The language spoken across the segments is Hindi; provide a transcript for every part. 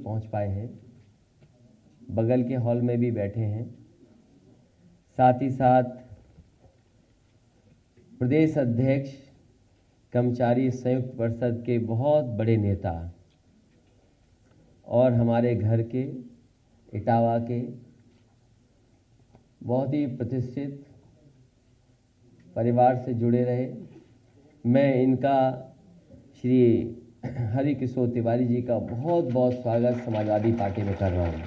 पहुंच पाए हैं, बगल के हॉल में भी बैठे हैं। साथ ही साथ प्रदेश अध्यक्ष कर्मचारी संयुक्त परिषद के बहुत बड़े नेता और हमारे घर के इटावा के बहुत ही प्रतिष्ठित परिवार से जुड़े रहे। मैं इनका श्री हरि किशोर तिवारी जी का बहुत बहुत स्वागत समाजवादी पार्टी में कर रहा हूँ।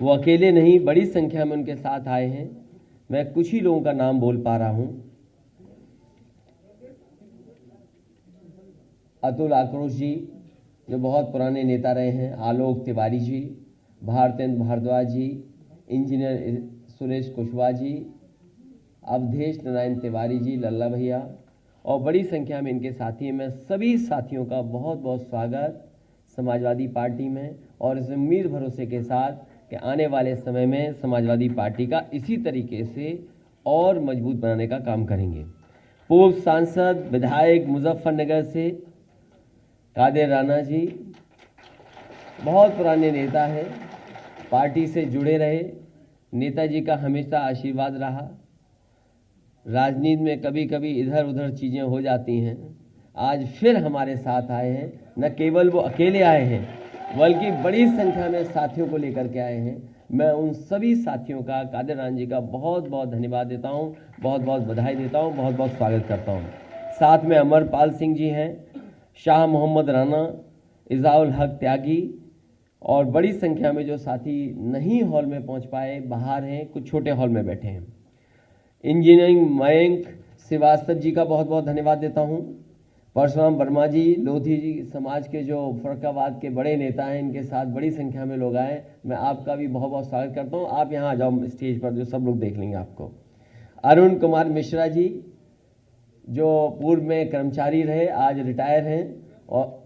वो अकेले नहीं, बड़ी संख्या में उनके साथ आए हैं। मैं कुछ ही लोगों का नाम बोल पा रहा हूँ। अतुल आक्रोश जी जो बहुत पुराने नेता रहे हैं, आलोक तिवारी जी, भारतेंद्र भारद्वाज जी, इंजीनियर सुरेश कुशवाहा जी, अवधेश नारायण तिवारी जी, लल्ला भैया और बड़ी संख्या में इनके साथी हैं। मैं सभी साथियों का बहुत बहुत स्वागत समाजवादी पार्टी में और इस उम्मीद भरोसे के साथ कि आने वाले समय में समाजवादी पार्टी का इसी तरीके से और मजबूत बनाने का काम करेंगे। पूर्व सांसद विधायक मुजफ्फरनगर से कादिर राणा जी बहुत पुराने नेता हैं, पार्टी से जुड़े रहे। नेताजी का हमेशा आशीर्वाद रहा। राजनीति में कभी कभी इधर उधर चीज़ें हो जाती हैं, आज फिर हमारे साथ आए हैं। न केवल वो अकेले आए हैं बल्कि बड़ी संख्या में साथियों को लेकर के आए हैं। मैं उन सभी साथियों का, कादिर राणा जी का बहुत बहुत धन्यवाद देता हूं, बहुत बहुत बधाई देता हूं, बहुत बहुत स्वागत करता हूं। साथ में अमरपाल सिंह जी हैं, शाह मोहम्मद राणा, इजाउल हक त्यागी और बड़ी संख्या में जो साथी नहीं हॉल में पहुंच पाए, बाहर हैं, कुछ छोटे हॉल में बैठे हैं। इंजीनियरिंग मयंक श्रीवास्तव जी का बहुत बहुत धन्यवाद देता हूं। परशुराम वर्मा जी, लोधी जी समाज के जो फरक्काबाद के बड़े नेता हैं, इनके साथ बड़ी संख्या में लोग आए। मैं आपका भी बहुत बहुत स्वागत करता हूं। आप यहां आ जाओ स्टेज पर, जो सब लोग देख लेंगे आपको। अरुण कुमार मिश्रा जी जो पूर्व में कर्मचारी रहे, आज रिटायर हैं और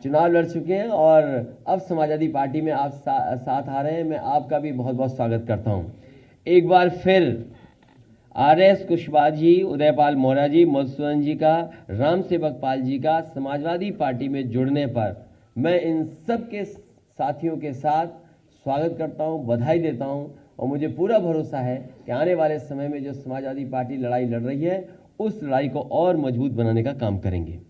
चुनाव लड़ चुके हैं और अब समाजवादी पार्टी में आप साथ आ रहे हैं। मैं आपका भी बहुत बहुत स्वागत करता हूं। एक बार फिर आरएस कुशवाहा जी, उदयपाल मौर्य जी, मधुसूदन जी का, राम सेवक पाल जी का समाजवादी पार्टी में जुड़ने पर मैं इन सब के साथियों के साथ स्वागत करता हूं, बधाई देता हूं और मुझे पूरा भरोसा है कि आने वाले समय में जो समाजवादी पार्टी लड़ाई लड़ रही है, उस लड़ाई को और मजबूत बनाने का काम करेंगे।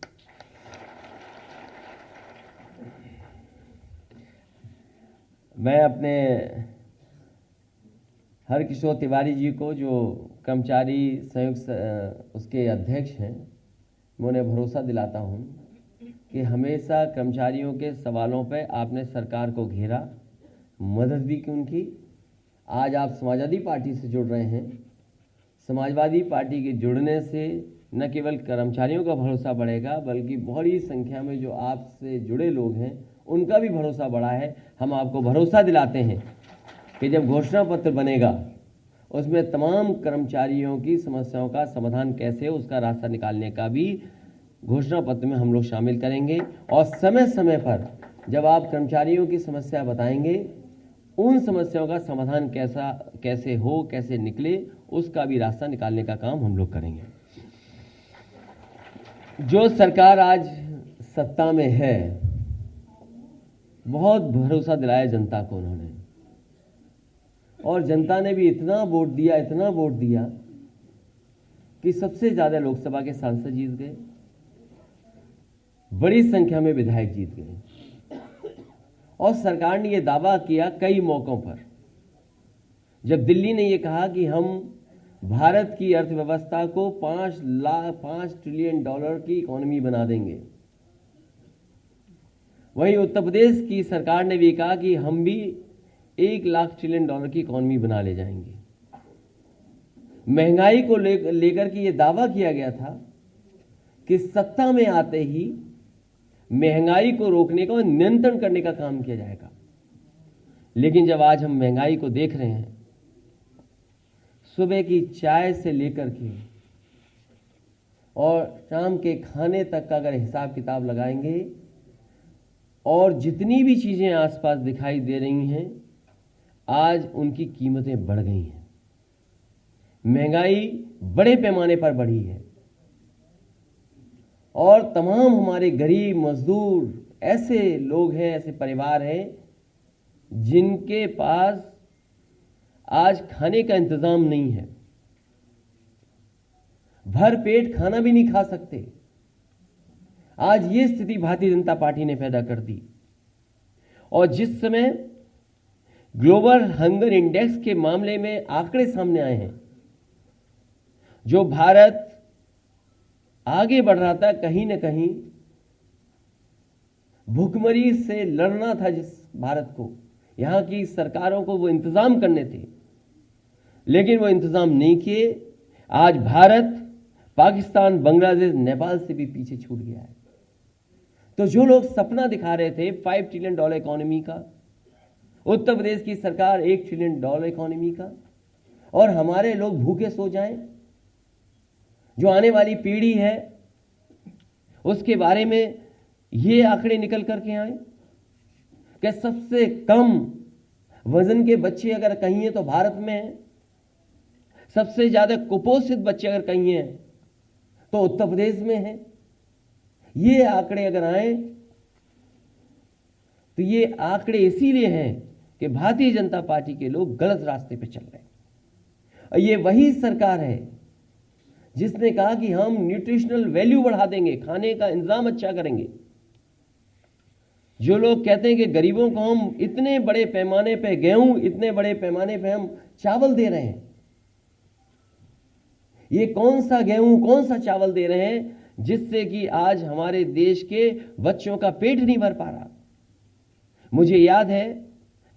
मैं अपने हरि किशोर तिवारी जी को, जो कर्मचारी संयुक्त उसके अध्यक्ष हैं, मैं उन्हें भरोसा दिलाता हूं कि हमेशा कर्मचारियों के सवालों पे आपने सरकार को घेरा, मदद भी की उनकी। आज आप समाजवादी पार्टी से जुड़ रहे हैं। समाजवादी पार्टी के जुड़ने से न केवल कर्मचारियों का भरोसा बढ़ेगा बल्कि बड़ी संख्या में जो आपसे जुड़े लोग हैं उनका भी भरोसा बढ़ा है। हम आपको भरोसा दिलाते हैं कि जब घोषणा पत्र बनेगा उसमें तमाम कर्मचारियों की समस्याओं का समाधान कैसे हो, उसका रास्ता निकालने का भी घोषणा पत्र में हम लोग शामिल करेंगे और समय समय पर जब आप कर्मचारियों की समस्या बताएंगे, उन समस्याओं का समाधान कैसे हो, कैसे निकले, उसका भी रास्ता निकालने का काम हम लोग करेंगे। जो सरकार आज सत्ता में है, बहुत भरोसा दिलाया जनता को उन्होंने, और जनता ने भी इतना वोट दिया कि सबसे ज्यादा लोकसभा के सांसद जीत गए, बड़ी संख्या में विधायक जीत गए। और सरकार ने यह दावा किया कई मौकों पर, जब दिल्ली ने यह कहा कि हम भारत की अर्थव्यवस्था को 5 ट्रिलियन डॉलर की इकोनॉमी बना देंगे, वहीं उत्तर प्रदेश की सरकार ने भी कहा कि हम भी 1 लाख ट्रिलियन डॉलर की इकोनॉमी बना ले जाएंगे। महंगाई को लेकर के यह दावा किया गया था कि सत्ता में आते ही महंगाई को रोकने का और नियंत्रण करने का काम किया जाएगा। लेकिन जब आज हम महंगाई को देख रहे हैं, सुबह की चाय से लेकर के और शाम के खाने तक का अगर हिसाब किताब लगाएंगे और जितनी भी चीजें आसपास दिखाई दे रही हैं, आज उनकी कीमतें बढ़ गई हैं। महंगाई बड़े पैमाने पर बढ़ी है और तमाम हमारे गरीब मजदूर ऐसे लोग हैं, ऐसे परिवार हैं जिनके पास आज खाने का इंतजाम नहीं है, भर पेट खाना भी नहीं खा सकते। आज ये स्थिति भारतीय जनता पार्टी ने पैदा कर दी। और जिस समय ग्लोबल हंगर इंडेक्स के मामले में आंकड़े सामने आए हैं, जो भारत आगे बढ़ रहा था, कहीं ना कहीं भुखमरी से लड़ना था जिस भारत को, यहां की सरकारों को वो इंतजाम करने थे, लेकिन वो इंतजाम नहीं किए। आज भारत पाकिस्तान, बांग्लादेश, नेपाल से भी पीछे छूट गया है। तो जो लोग सपना दिखा रहे थे $5 ट्रिलियन इकोनॉमी का, उत्तर प्रदेश की सरकार $1 ट्रिलियन इकोनॉमी का, और हमारे लोग भूखे सो जाएं, जो आने वाली पीढ़ी है उसके बारे में ये आंकड़े निकल करके आए कि सबसे कम वजन के बच्चे अगर कहीं हैं तो भारत में है, सबसे ज्यादा कुपोषित बच्चे अगर कहीं हैं तो उत्तर प्रदेश में है। ये आंकड़े अगर आए तो ये आंकड़े इसीलिए हैं कि भारतीय जनता पार्टी के लोग गलत रास्ते पे चल रहे हैं। और ये वही सरकार है जिसने कहा कि हम न्यूट्रिशनल वैल्यू बढ़ा देंगे, खाने का इंतजाम अच्छा करेंगे। जो लोग कहते हैं कि गरीबों को हम इतने बड़े पैमाने पे गेहूं, इतने बड़े पैमाने पे हम चावल दे रहे हैं, ये कौन सा गेहूं, कौन सा चावल दे रहे हैं जिससे कि आज हमारे देश के बच्चों का पेट नहीं भर पा रहा। मुझे याद है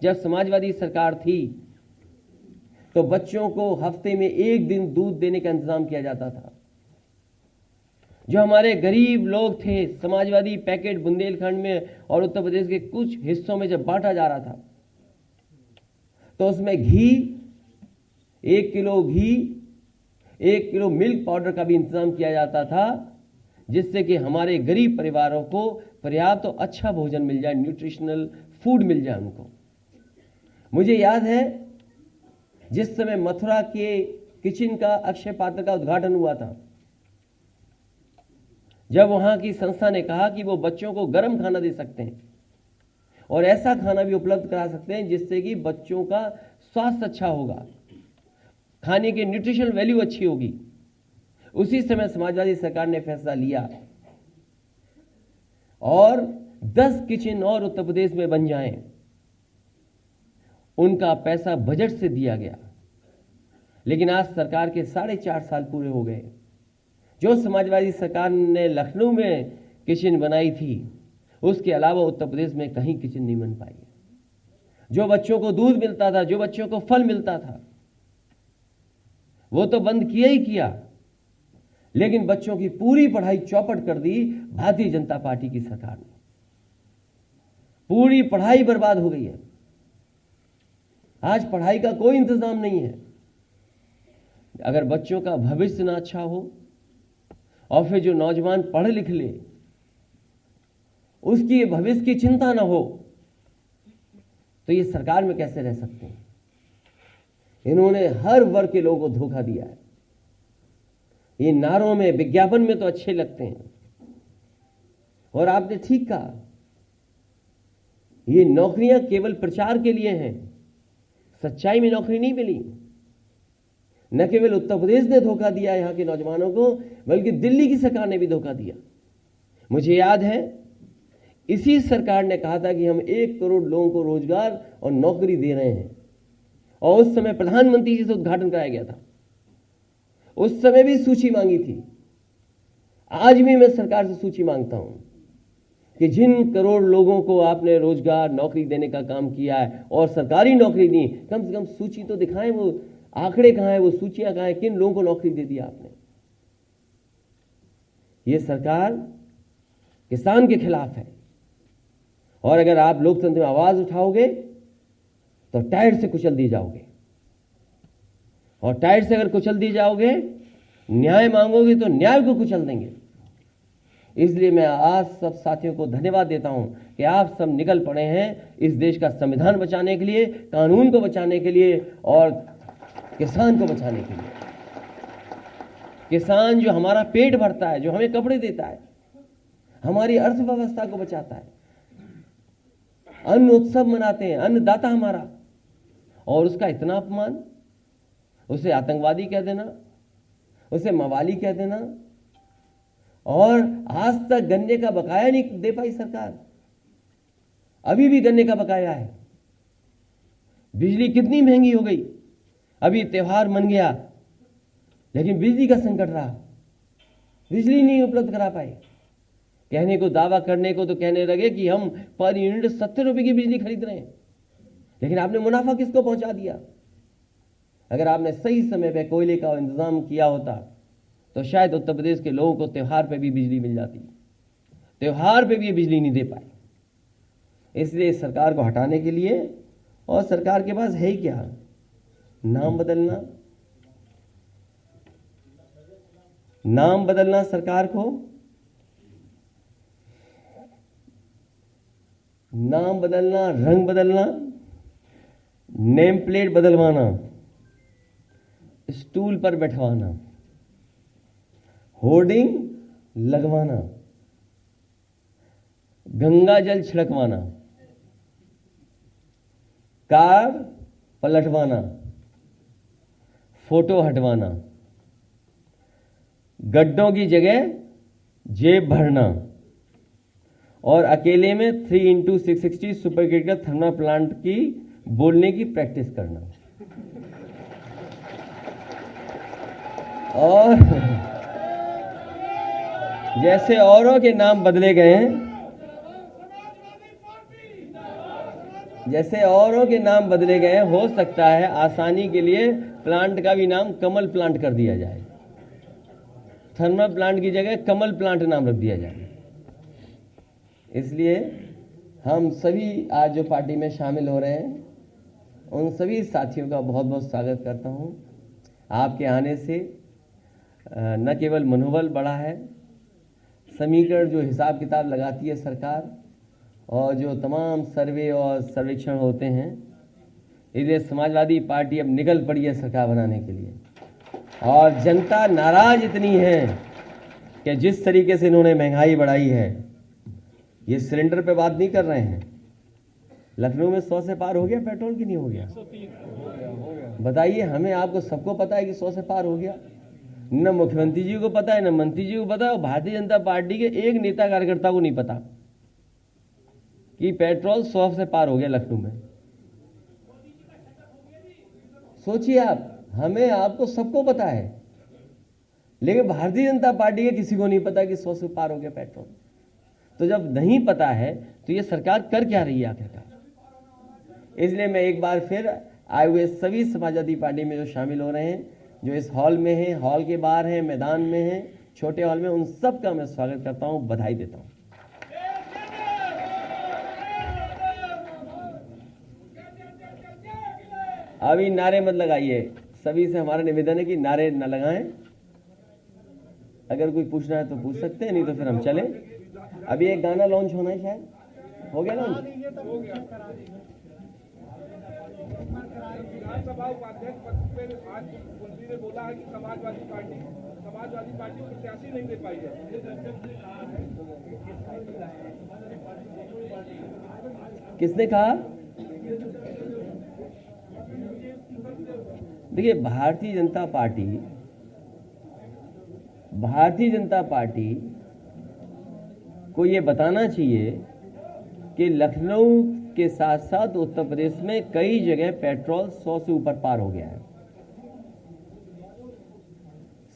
जब समाजवादी सरकार थी तो बच्चों को हफ्ते में 1 दिन दूध देने का इंतजाम किया जाता था। जो हमारे गरीब लोग थे, समाजवादी पैकेट बुंदेलखंड में और उत्तर प्रदेश के कुछ हिस्सों में जब बांटा जा रहा था तो उसमें घी, 1 किलो घी, 1 किलो मिल्क पाउडर का भी इंतजाम किया जाता था, जिससे कि हमारे गरीब परिवारों को पर्याप्त और अच्छा भोजन मिल जाए, न्यूट्रिशनल फूड मिल जाए उनको। मुझे याद है जिस समय मथुरा के किचन का अक्षय पात्र का उद्घाटन हुआ था, जब वहां की संस्था ने कहा कि वो बच्चों को गर्म खाना दे सकते हैं और ऐसा खाना भी उपलब्ध करा सकते हैं जिससे कि बच्चों का स्वास्थ्य अच्छा होगा, खाने की न्यूट्रिशनल वैल्यू अच्छी होगी। उसी समय समाजवादी सरकार ने फैसला लिया और 10 किचन और उत्तर प्रदेश में बन जाएं, उनका पैसा बजट से दिया गया। लेकिन आज सरकार के 4.5 साल पूरे हो गए। जो समाजवादी सरकार ने लखनऊ में किचन बनाई थी, उसके अलावा उत्तर प्रदेश में कहीं किचन नहीं बन पाई। जो बच्चों को दूध मिलता था, जो बच्चों को फल मिलता था, वो तो बंद किया ही किया, लेकिन बच्चों की पूरी पढ़ाई चौपट कर दी भारतीय जनता पार्टी की सरकार ने। पूरी पढ़ाई बर्बाद हो गई है। आज पढ़ाई का कोई इंतजाम नहीं है। अगर बच्चों का भविष्य ना अच्छा हो और फिर जो नौजवान पढ़ लिख ले उसकी भविष्य की चिंता ना हो तो ये सरकार में कैसे रह सकते हैं। इन्होंने हर वर्ग के लोगों को धोखा दिया है। ये नारों में, विज्ञापन में तो अच्छे लगते हैं, और आपने ठीक कहा, ये नौकरियां केवल प्रचार के लिए हैं। सच्चाई में नौकरी नहीं मिली। न केवल उत्तर प्रदेश ने धोखा दिया यहां के नौजवानों को, बल्कि दिल्ली की सरकार ने भी धोखा दिया। मुझे याद है इसी सरकार ने कहा था कि हम 1 करोड़ लोगों को रोजगार और नौकरी दे रहे हैं, और उस समय प्रधानमंत्री जी से उद्घाटन कराया गया था। उस समय भी सूची मांगी थी। आज भी मैं सरकार से सूची मांगता हूं कि जिन करोड़ लोगों को आपने रोजगार, नौकरी देने का काम किया है और सरकारी नौकरी दी, कम से कम सूची तो दिखाएं। वो आंकड़े कहां है, वो सूचियां कहां है, किन लोगों को नौकरी दे दी आपने। ये सरकार किसान के खिलाफ है, और अगर आप लोकतंत्र में आवाज उठाओगे तो टायर से कुचल दिए जाओगे, और टायर से अगर कुचल दिए जाओगे, न्याय मांगोगे तो न्याय को कुचल देंगे। इसलिए मैं आज सब साथियों को धन्यवाद देता हूं कि आप सब निकल पड़े हैं इस देश का संविधान बचाने के लिए, कानून को बचाने के लिए और किसान को बचाने के लिए। किसान जो हमारा पेट भरता है, जो हमें कपड़े देता है, हमारी अर्थव्यवस्था को बचाता है। अन्न उत्सव मनाते हैं, अन्नदाता हमारा, और उसका इतना अपमान, उसे आतंकवादी कह देना, उसे मवाली कह देना, और आज तक गन्ने का बकाया नहीं दे पाई सरकार। अभी भी गन्ने का बकाया है। बिजली कितनी महंगी हो गई, अभी त्योहार मन गया लेकिन बिजली का संकट रहा, बिजली नहीं उपलब्ध करा पाए। कहने को, दावा करने को तो कहने लगे कि हम पर यूनिट 70 रुपए की बिजली खरीद रहे हैं, लेकिन आपने मुनाफा किसको पहुंचा दिया? अगर आपने सही समय पे कोयले का इंतजाम किया होता तो शायद उत्तर प्रदेश के लोगों को त्योहार पे भी बिजली मिल जाती। त्योहार पे भी ये बिजली नहीं दे पाए। इसलिए इस सरकार को हटाने के लिए, और सरकार के पास है ही क्या, नाम बदलना, नाम बदलना सरकार को, नाम बदलना, रंग बदलना, नेम प्लेट बदलवाना, स्टूल पर बैठवाना, होर्डिंग लगवाना, गंगा जल छिड़कवाना, कार पलटवाना, फोटो हटवाना, गड्ढों की जगह जेब भरना, और अकेले में 3x660 super critical thermal plant की बोलने की प्रैक्टिस करना। और जैसे औरों के नाम बदले गए हैं, जैसे औरों के नाम बदले गए हैं, हो सकता है आसानी के लिए प्लांट का भी नाम कमल प्लांट कर दिया जाए। थर्मल प्लांट की जगह कमल प्लांट नाम रख दिया जाए। इसलिए हम सभी आज जो पार्टी में शामिल हो रहे हैं, उन सभी साथियों का बहुत बहुत स्वागत करता हूं। आपके आने से न केवल मनोबल बढ़ा है, समीकरण जो हिसाब किताब लगाती है सरकार, और जो तमाम सर्वे और सर्वेक्षण होते हैं, इसलिए समाजवादी पार्टी अब निकल पड़ी है सरकार बनाने के लिए। और जनता नाराज इतनी है कि जिस तरीके से इन्होंने महंगाई बढ़ाई है, ये सिलेंडर पे बात नहीं कर रहे हैं, लखनऊ में 100 से पार हो गया पेट्रोल की नहीं हो गया? बताइए हमें, आपको सबको पता है कि 100 से पार हो गया। न मुख्यमंत्री जी को पता है, न मंत्री जी को पता है, और भारतीय जनता पार्टी के एक नेता कार्यकर्ता को नहीं पता कि पेट्रोल 100 से पार हो गया लखनऊ में। सोचिए आप, हमें, आपको सबको पता है, लेकिन भारतीय जनता पार्टी के किसी को नहीं पता कि 100 से पार हो गया पेट्रोल। तो जब नहीं पता है तो ये सरकार कर क्या रही है आखिरकार? इसलिए मैं एक बार फिर आए हुए सभी समाजवादी पार्टी में जो शामिल हो रहे हैं, जो इस हॉल में हैं, हॉल के बाहर हैं, मैदान में हैं, छोटे हॉल में, उन सब का मैं स्वागत करता हूं, बधाई देता हूं। अभी नारे मत लगाइए, सभी से हमारा निवेदन है कि नारे न लगाएं। अगर कोई पूछना है तो पूछ सकते हैं, नहीं तो फिर हम चलें। अभी एक गाना लॉन्च होना है, शायद हो गया लॉन्च। विधानसभा उपाध्यक्ष पद पे आज मंत्री ने बोला है कि समाजवादी पार्टी प्रत्याशी नहीं दे पाई है। किसने कहा? देखिए, भारतीय जनता पार्टी को ये बताना चाहिए कि लखनऊ के साथ साथ उत्तर प्रदेश में कई जगह पेट्रोल 100 से ऊपर पार हो गया है।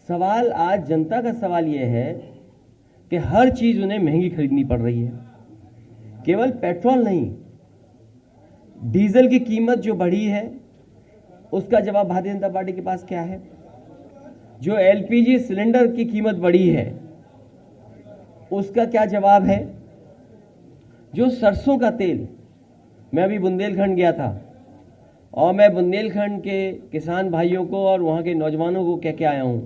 सवाल, आज जनता का सवाल यह है कि हर चीज उन्हें महंगी खरीदनी पड़ रही है। केवल पेट्रोल नहीं, डीजल की कीमत जो बढ़ी है, उसका जवाब भारतीय जनता पार्टी के पास क्या है? जो एलपीजी सिलेंडर की कीमत बढ़ी है, उसका क्या जवाब है? जो सरसों का तेल, मैं अभी बुंदेलखंड गया था और मैं बुंदेलखंड के किसान भाइयों को और वहां के नौजवानों को कह के आया हूं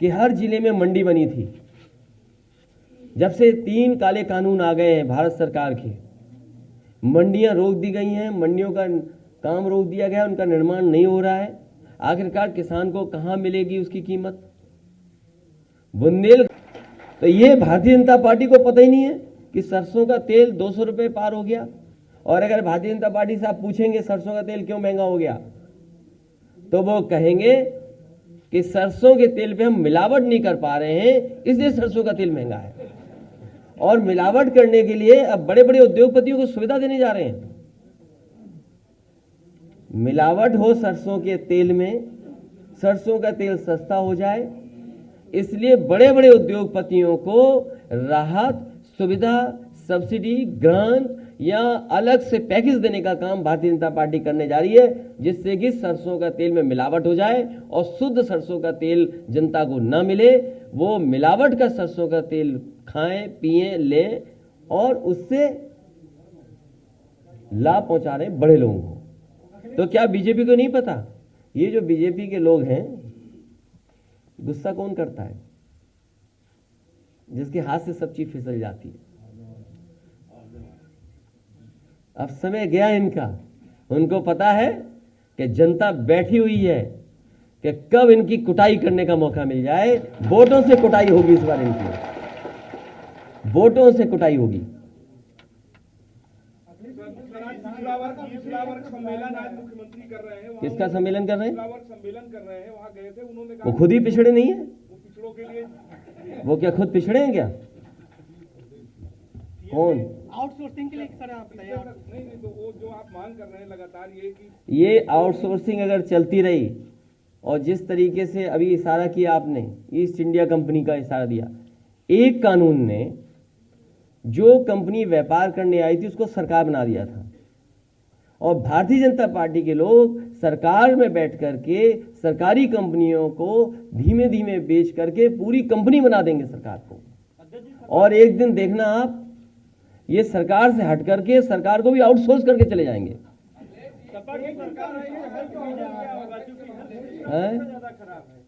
कि हर जिले में मंडी बनी थी। जब से 3 काले कानून आ गए हैं भारत सरकार के, मंडियां रोक दी गई हैं, मंडियों का काम रोक दिया गया, उनका निर्माण नहीं हो रहा है। आखिरकार किसान को कहां मिलेगी उसकी कीमत? तो ये भारतीय जनता पार्टी को पता ही नहीं है कि सरसों का तेल 200 रुपये पार हो गया। और अगर भारतीय जनता पार्टी से आप पूछेंगे सरसों का तेल क्यों महंगा हो गया, तो वो कहेंगे कि सरसों के तेल पे हम मिलावट नहीं कर पा रहे हैं, इसलिए सरसों का तेल महंगा है। और मिलावट करने के लिए अब बड़े बड़े उद्योगपतियों को सुविधा देने जा रहे हैं। मिलावट हो सरसों के तेल में, सरसों का तेल सस्ता हो जाए, इसलिए बड़े बड़े उद्योगपतियों को राहत, सुविधा, सब्सिडी, ग्रांट या अलग से पैकेज देने का काम भारतीय जनता पार्टी करने जा रही है, जिससे कि सरसों का तेल में मिलावट हो जाए और शुद्ध सरसों का तेल जनता को न मिले। वो मिलावट का सरसों का तेल खाएं, पिएं, लें और उससे लाभ पहुंचा रहे बड़े लोगों को। तो क्या बीजेपी को नहीं पता? ये जो बीजेपी के लोग हैं, गुस्सा कौन करता है? जिसके हाथ से सब चीज फिसल जाती है। अब समय गया इनका, उनको पता है कि जनता बैठी हुई है कि कब इनकी कुटाई करने का मौका मिल जाए। वोटों से कुटाई होगी इस बार इनकी, वोटों से कुटाई होगी। सम्मेलन आज मुख्यमंत्री कर रहे हैं, किसका सम्मेलन कर रहे हैं? सम्मेलन कर रहे हैं, वहां गए थे, उन्होंने वो खुद ही पिछड़े नहीं है? वो पिछड़ों के लिए, वो क्या खुद पिछड़े हैं क्या? कौन? आउटसोर्सिंग के लिए सर आप बताइए। नहीं, तो वो जो आप मांग कर रहे हैं लगातार कि ये आउटसोर्सिंग अगर चलती रही और जिस तरीके से अभी इशारा किया आपने, ईस्ट इंडिया कंपनी का इशारा दिया, एक कानून ने जो कंपनी व्यापार करने आई थी उसको सरकार बना दिया था। और भारतीय जनता पार्टी के लोग सरकार में बैठ करके सरकारी कंपनियों को धीमे धीमे बेच करके पूरी कंपनी बना देंगे सरकार को। और एक दिन देखना आप, ये सरकार से हट करके सरकार को भी आउटसोर्स करके चले जाएंगे।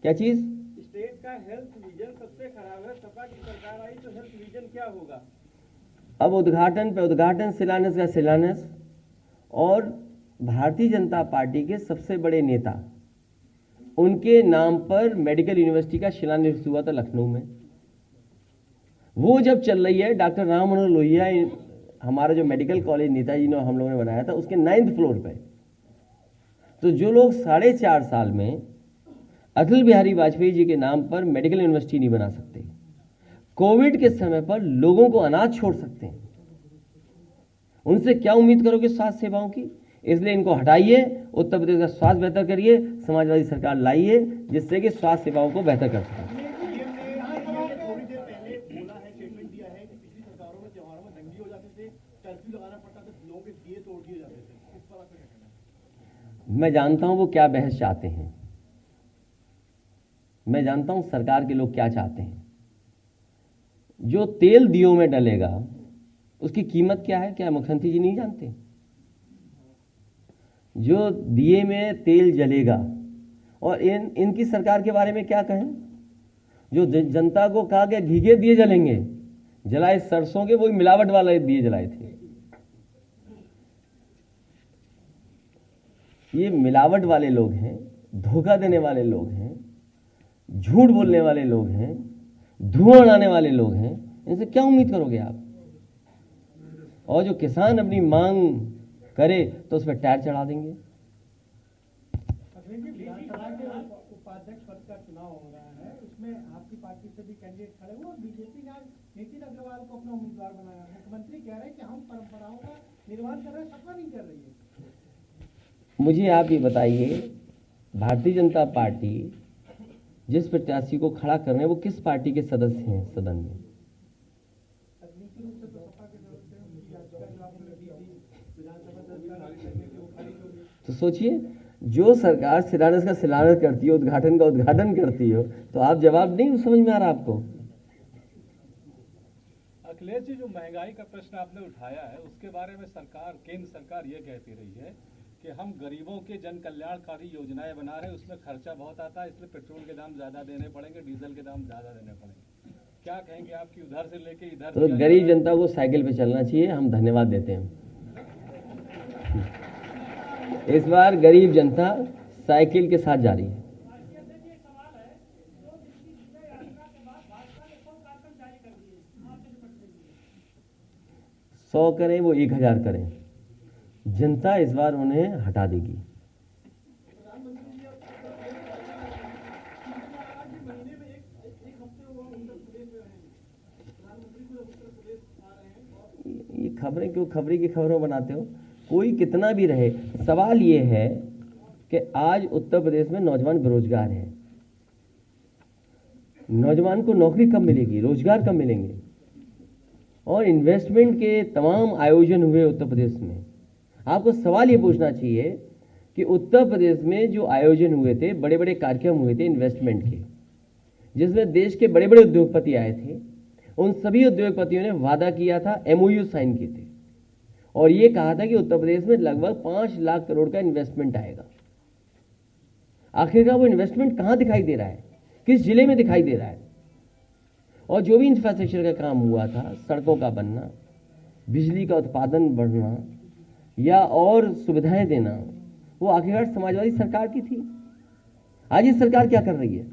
क्या चीज? स्टेट का हेल्थ विजन सबसे खराब है। सपा की सरकार आई तो हेल्थ विजन क्या होगा? अब उद्घाटन पे उद्घाटन, शिलान्यास का शिलान्यास, और भारतीय जनता पार्टी के सबसे बड़े नेता, उनके नाम पर मेडिकल यूनिवर्सिटी का शिलान्यास हुआ था लखनऊ में। वो जब चल रही है, डॉक्टर राम मनोहर लोहिया, हमारा जो मेडिकल कॉलेज नेताजी ने हम लोगों ने बनाया था, उसके 9th फ्लोर पे। तो जो लोग 4.5 साल में अटल बिहारी वाजपेयी जी के नाम पर मेडिकल यूनिवर्सिटी नहीं बना सकते, कोविड के समय पर लोगों को अनाथ छोड़ सकते हैं, उनसे क्या उम्मीद करोगे स्वास्थ्य सेवाओं की? इसलिए इनको हटाइए, उत्तर प्रदेश का स्वास्थ्य बेहतर करिए, समाजवादी सरकार लाइए जिससे कि स्वास्थ्य सेवाओं को बेहतर कर सकें। मैं जानता हूं वो क्या बहस चाहते हैं, मैं जानता हूं सरकार के लोग क्या चाहते हैं। जो तेल दियों में डलेगा उसकी कीमत क्या है, क्या मुख्यमंत्री जी नहीं जानते? जो दिए में तेल जलेगा, और इनकी सरकार के बारे में क्या कहें? जो जनता को कहा कि भीगे दिए जलेंगे, जलाए सरसों के, वही मिलावट वाले दिए जलाए थे। ये मिलावट वाले लोग हैं, धोखा देने वाले लोग हैं, झूठ बोलने वाले लोग हैं, धुआं उड़ाने वाले लोग हैं। इनसे क्या उम्मीद करोगे आप? और जो किसान अपनी मांग करे तो उस पर टायर चढ़ा देंगे। विधानसभा के उपाध्यक्ष पद का चुनाव हो रहा है, उसमें आपकी पार्टी से भी कैंडिडेट खड़े हुए और बीजेपी ने नितिन अग्रवाल को अपना उम्मीदवार बनाया। मुख्यमंत्री कह रहे हैं कि हम परंपराओं का निर्वहन कर रहे हैं, सपा नहीं कर रही है। मुझे आप ये बताइए, भारतीय जनता पार्टी जिस प्रत्याशी को खड़ा कर रहे हैं वो किस पार्टी के सदस्य हैं सदन में? तो सोचिए, जो सरकार शिलान्यास का शिलान्यास करती है, उद्घाटन का उद्घाटन करती हो, तो आप जवाब नहीं समझ में आ रहा आपको? अखिलेश जी, जो महंगाई का प्रश्न आपने उठाया है उसके बारे में सरकार, केंद्र सरकार ये कहती रही है कि हम गरीबों के जन कल्याणकारी योजनाएं बना रहे हैं, उसमें खर्चा बहुत आता है, इसलिए पेट्रोल के दाम ज्यादा देने पड़ेंगे, डीजल के दाम ज्यादा देने पड़ेंगे। क्या कहेंगे आपकी उधर से लेके इधर? तो गरीब जनता को साइकिल पे चलना चाहिए, हम धन्यवाद देते हैं। इस बार गरीब जनता साइकिल के साथ जा रही है। 100 करें वो 1000 करें, जनता इस बार उन्हें हटा देगी। ये खबरें क्यों खबरी की खबरों बनाते हो? कोई कितना भी रहे, सवाल ये है कि आज उत्तर प्रदेश में नौजवान बेरोजगार हैं। नौजवान को नौकरी कब मिलेगी, रोजगार कब मिलेंगे? और इन्वेस्टमेंट के तमाम आयोजन हुए उत्तर प्रदेश में। आपको सवाल ये पूछना चाहिए कि उत्तर प्रदेश में जो आयोजन हुए थे, बड़े बड़े कार्यक्रम हुए थे इन्वेस्टमेंट के, जिसमें देश के बड़े बड़े उद्योगपति आए थे, उन सभी उद्योगपतियों ने वादा किया था, MOU साइन किए थे और ये कहा था कि उत्तर प्रदेश में लगभग 5 लाख करोड़ का इन्वेस्टमेंट आएगा। आखिरकार वो इन्वेस्टमेंट कहां दिखाई दे रहा है, किस जिले में दिखाई दे रहा है? और जो भी इंफ्रास्ट्रक्चर का काम हुआ था, सड़कों का बनना, बिजली का उत्पादन बढ़ना या और सुविधाएं देना, वो आखिरकार समाजवादी सरकार की थी। आज ये सरकार क्या कर रही है?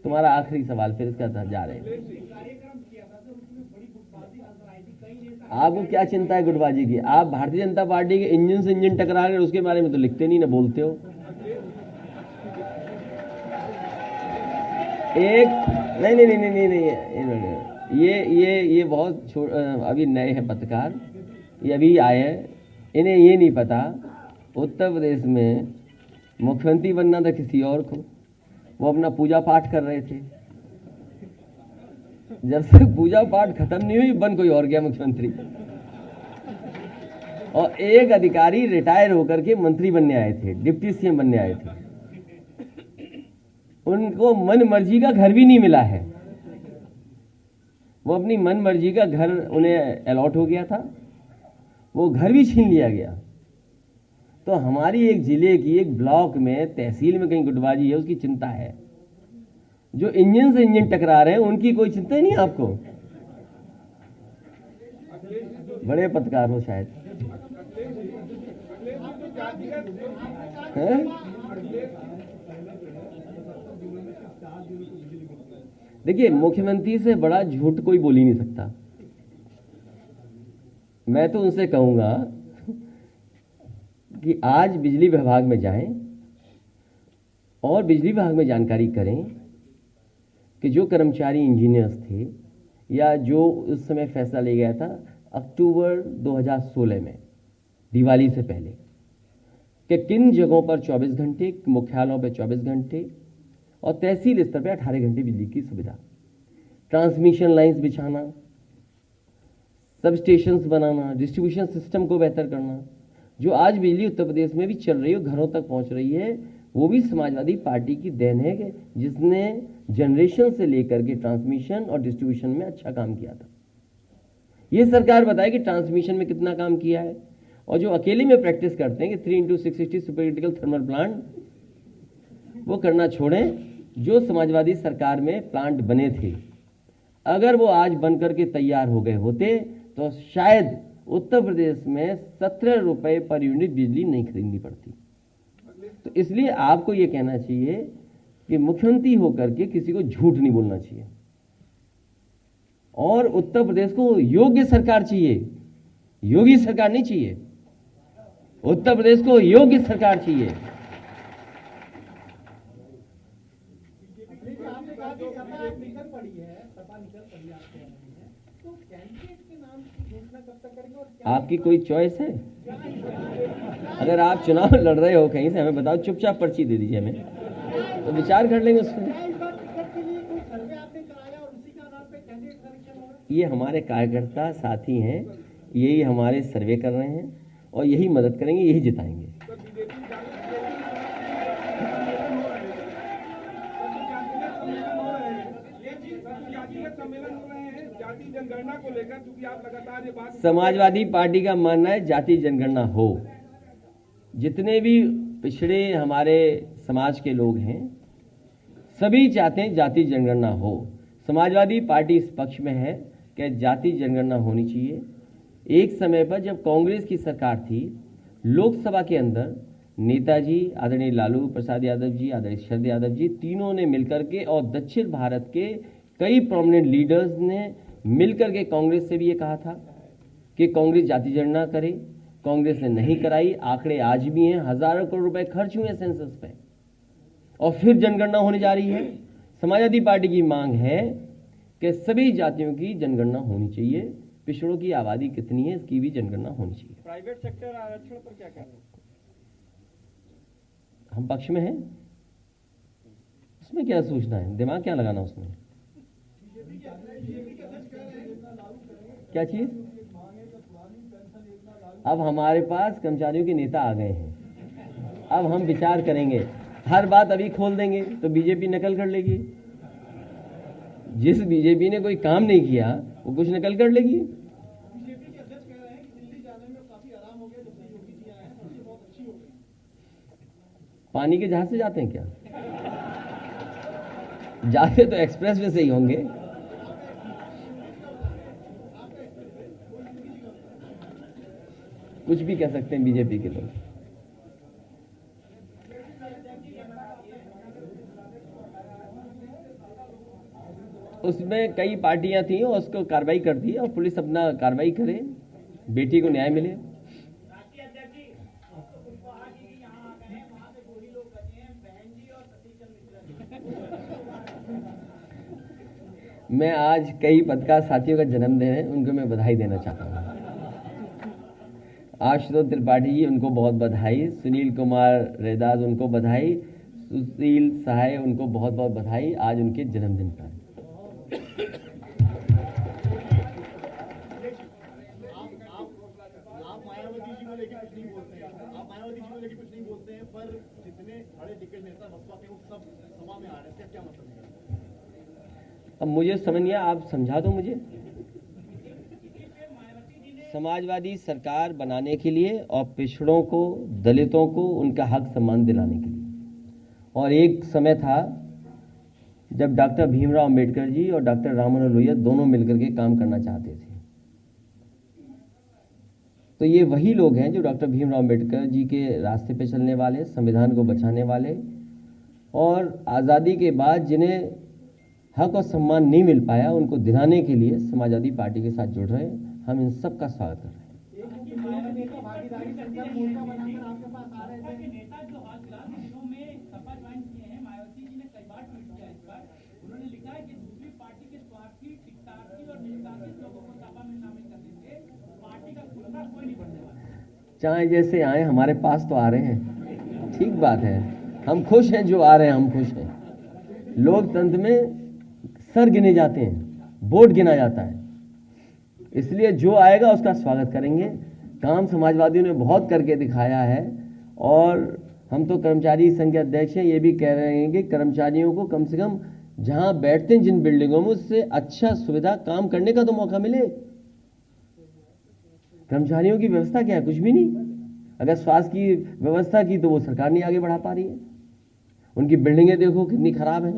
तुम्हारा आखिरी सवाल, फिर इसका जा रहे हैं। आपको क्या चिंता है गुटबाजी की? आप भारतीय जनता पार्टी के इंजन से इंजन टकरा गए, उसके बारे में तो लिखते नहीं, ना बोलते हो। एक नहीं नहीं नहीं नहीं नहीं ये बहुत अभी नए हैं पत्रकार, ये अभी आए हैं, इन्हें ये नहीं पता उत्तर प्रदेश में मुख्यमंत्री बनना था किसी और को। वो अपना पूजा पाठ कर रहे थे, जब तक पूजा पाठ खत्म नहीं हुई बन कोई और गया मुख्यमंत्री। और एक अधिकारी रिटायर होकर के मंत्री बनने आए थे, डिप्टी CM बनने आए थे, उनको मन मर्जी का घर भी नहीं मिला है। वो अपनी मन मर्जी का घर उन्हें अलॉट हो गया था, वो घर भी छीन लिया गया। तो हमारी एक जिले की, एक ब्लॉक में, तहसील में कहीं गुटबाजी है, उसकी चिंता है। जो इंजन से इंजन टकरा रहे हैं उनकी कोई चिंता ही नहीं आपको। बड़े पत्रकार हो शायद, हैं? देखिए, मुख्यमंत्री से बड़ा झूठ कोई बोल ही नहीं सकता। मैं तो उनसे कहूंगा कि आज बिजली विभाग में जाएं और बिजली विभाग में जानकारी करें कि जो कर्मचारी इंजीनियर्स थे या जो उस समय फैसला ले गया था अक्टूबर 2016 में, दिवाली से पहले, कि किन जगहों पर 24 घंटे, मुख्यालयों पर 24 घंटे और तहसील स्तर पर 18 घंटे बिजली की सुविधा, ट्रांसमिशन लाइंस बिछाना, सब स्टेशंस बनाना, डिस्ट्रीब्यूशन सिस्टम को बेहतर करना। जो आज बिजली उत्तर प्रदेश में भी चल रही है, घरों तक पहुंच रही है, वो भी समाजवादी पार्टी की देन है कि जिसने जनरेशन से लेकर के ट्रांसमिशन और डिस्ट्रीब्यूशन में अच्छा काम किया था। ये सरकार बताए कि ट्रांसमिशन में कितना काम किया है। और जो अकेले में प्रैक्टिस करते हैं कि 3x660 super critical thermal plant, वो करना छोड़ें। जो समाजवादी सरकार में प्लांट बने थे, अगर वो आज बन करके तैयार हो गए होते तो शायद उत्तर प्रदेश में 17 रुपए पर यूनिट बिजली नहीं खरीदनी पड़ती। तो इसलिए आपको ये कहना चाहिए कि मुख्यमंत्री होकर के किसी को झूठ नहीं बोलना चाहिए। और उत्तर प्रदेश को योग्य सरकार चाहिए, योगी सरकार नहीं चाहिए। उत्तर प्रदेश को योग्य सरकार चाहिए। आपने कहा कि सपा निकल पड़ी है, सपा निकल पड़ी आपके है, तो कैंडिडेट के नाम की घोषणा कब तक करेंगे? और आपकी कोई चॉइस है? अगर आप चुनाव लड़ रहे हो कहीं से, हमें बताओ, चुपचाप पर्ची दे दीजिए हमें, तो विचार कर लेंगे उसमें। इस बार टिकट के लिए कोई सर्वे आपने कराया और उसी का नाम पे कैंडिडेट सिलेक्शन होगा? ये हमारे कार्यकर्ता साथी हैं, यही हमारे सर्वे कर रहे हैं और यही मदद करेंगे, यही जिताएंगे। सम्मेलन हो रहे हैं जाति जनगणना को लेकर, क्योंकि आप लगातार ये बात, समाजवादी पार्टी का मानना है जाति जनगणना हो। जितने भी पिछड़े हमारे समाज के लोग हैं, सभी चाहते हैं जाति जनगणना हो। समाजवादी पार्टी इस पक्ष में है कि जाति जनगणना होनी चाहिए। एक समय पर जब कांग्रेस की सरकार थी, लोकसभा के अंदर नेताजी, आदरणीय लालू प्रसाद यादव जी, आदरणीय शरद यादव जी, तीनों ने मिलकर के और दक्षिण भारत के कई प्रोमिनेंट लीडर्स ने मिलकर के कांग्रेस से भी ये कहा था कि कांग्रेस जाति जनगणना करे। कांग्रेस ने नहीं कराई। आंकड़े आज भी हैं, हजारों करोड़ रुपए खर्च हुए हैं सेंसस पे और फिर जनगणना होने जा रही है। समाजवादी पार्टी की मांग है कि सभी जातियों की जनगणना होनी चाहिए। पिछड़ों की आबादी कितनी है इसकी भी जनगणना होनी चाहिए। प्राइवेट सेक्टर आरक्षण पर क्या कहना है? हम पक्ष में हैं, उसमें क्या सोचना है, दिमाग क्या लगाना उसमें। क्या चीज? अब हमारे पास कर्मचारियों के नेता आ गए हैं, अब हम विचार करेंगे। हर बात अभी खोल देंगे तो बीजेपी नकल कर लेगी। जिस बीजेपी ने कोई काम नहीं किया वो कुछ नकल कर लेगी। बीजेपी के अध्यक्ष कह रहे हैं कि दिल्ली जाने में काफी आराम हो गया जब से योगी जी आए हैं, बसें बहुत अच्छी हो गई। पानी के जहाज से जाते हैं क्या? जाते तो एक्सप्रेस वे से ही होंगे। कुछ भी कह सकते हैं बीजेपी के लोग। उसमें कई पार्टियां थी और उसको कार्रवाई कर दी और पुलिस अपना कार्रवाई करे, बेटी को न्याय मिले। मैं आज कई पत्रकार साथियों का जन्मदिन है, उनको मैं बधाई देना चाहता हूँ। आशुतोष त्रिपाठी जी, उनको बहुत बधाई। सुनील कुमार रैदास, उनको बधाई। सुशील सहाय, उनको बहुत बहुत बधाई आज उनके जन्मदिन पर। आप मायावती जी को लेकर कुछ नहीं बोलते हैं, आप मायावती जी को लेकर कुछ नहीं बोलते हैं, पर जितने बड़े दिग्गज नेता बसपा के वो सब सभा में आ रहे हैं, क्या मतलब है? अब मुझे समझ नहीं आया, आप समझा दो मुझे। समाजवादी सरकार बनाने के लिए और पिछड़ों को, दलितों को उनका हक सम्मान दिलाने के लिए। और एक समय था जब डॉक्टर भीमराव अंबेडकर जी और डॉक्टर राम मनोहर लोहिया दोनों मिलकर के काम करना चाहते थे। तो ये वही लोग हैं जो डॉक्टर भीमराव अंबेडकर जी के रास्ते पे चलने वाले, संविधान को बचाने वाले, और आज़ादी के बाद जिन्हें हक और सम्मान नहीं मिल पाया उनको दिलाने के लिए समाजवादी पार्टी के साथ जुड़ रहे हैं। हम इन सब का स्वागत कर रहे हैं। भागीदारी संकल्प मोर्चा बनाकर आपके पास आ रहे थे। नेता जो हाल फिलहाल दिनों में सपा ज्वाइन किए हैं, मायावती जी ने कई बार ट्वीट किया इस पर। उन्होंने लिखा है कि दूसरी पार्टी के स्वार्थी, टिकटार्थी और निष्कासित लोगों को सपा में शामिल करने से पार्टी का खुलना कोई नहीं बनने वाला। चाहे जैसे आए, हमारे पास तो आ रहे हैं, ठीक बात है। हम खुश हैं जो आ रहे हैं, हम खुश हैं। लोकतंत्र में सर गिने जाते हैं, वोट गिना जाता है, इसलिए जो आएगा उसका स्वागत करेंगे। काम समाजवादियों ने बहुत करके दिखाया है और हम तो कर्मचारी संघ के अध्यक्ष हैं, ये भी कह रहे हैं कि कर्मचारियों को कम से कम जहां बैठते हैं जिन बिल्डिंगों में, उससे अच्छा सुविधा काम करने का तो मौका मिले। कर्मचारियों की व्यवस्था क्या है? कुछ भी नहीं। अगर स्वास्थ्य की व्यवस्था की तो वो सरकार नहीं आगे बढ़ा पा रही है। उनकी बिल्डिंगें देखो कितनी खराब है।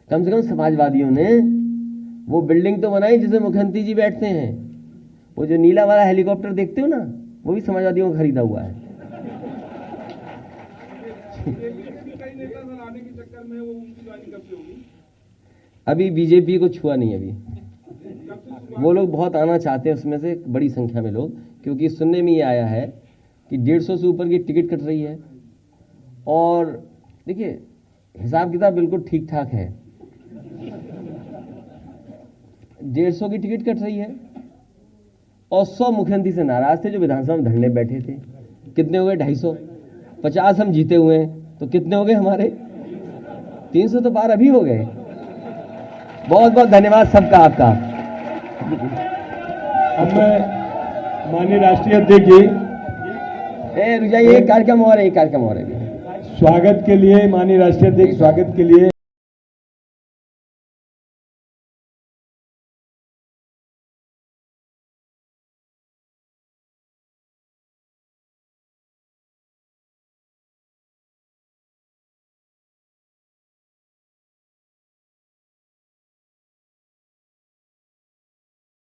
कम से कम समाजवादियों ने वो बिल्डिंग तो बनाई जिसमें मुख्यमंत्री जी बैठते हैं। वो जो नीला वाला हेलीकॉप्टर देखते हो ना, वो भी समाजवादियों को खरीदा हुआ है। कई नेता सर आने के चक्कर में वो उनकी ज्वाइनिंग कब से होगी? अभी बीजेपी को छुआ नहीं। अभी कब से शुरुआत? वो लोग बहुत आना चाहते हैं, उसमें से बड़ी संख्या में लोग, क्योंकि सुनने में ये आया है कि 150 से ऊपर की टिकट कट रही है। और देखिए, हिसाब किताब बिल्कुल ठीक ठाक है। 150 की टिकट कट रही है और 100 मुख्यमंत्री से नाराज थे जो विधानसभा में धरने बैठे थे। कितने हो गए? 250। 50 हम जीते हुए हैं तो कितने हो गए हमारे? 300 तो पार अभी हो गए। बहुत बहुत धन्यवाद सबका आपका। अब मैं माननीय राष्ट्रीय अध्यक्ष जी, रुक जाइए, एक कार्यक्रम और है, एक कार्यक्रम और है। स्वागत के लिए, माननीय राष्ट्रीय अध्यक्ष स्वागत के लिए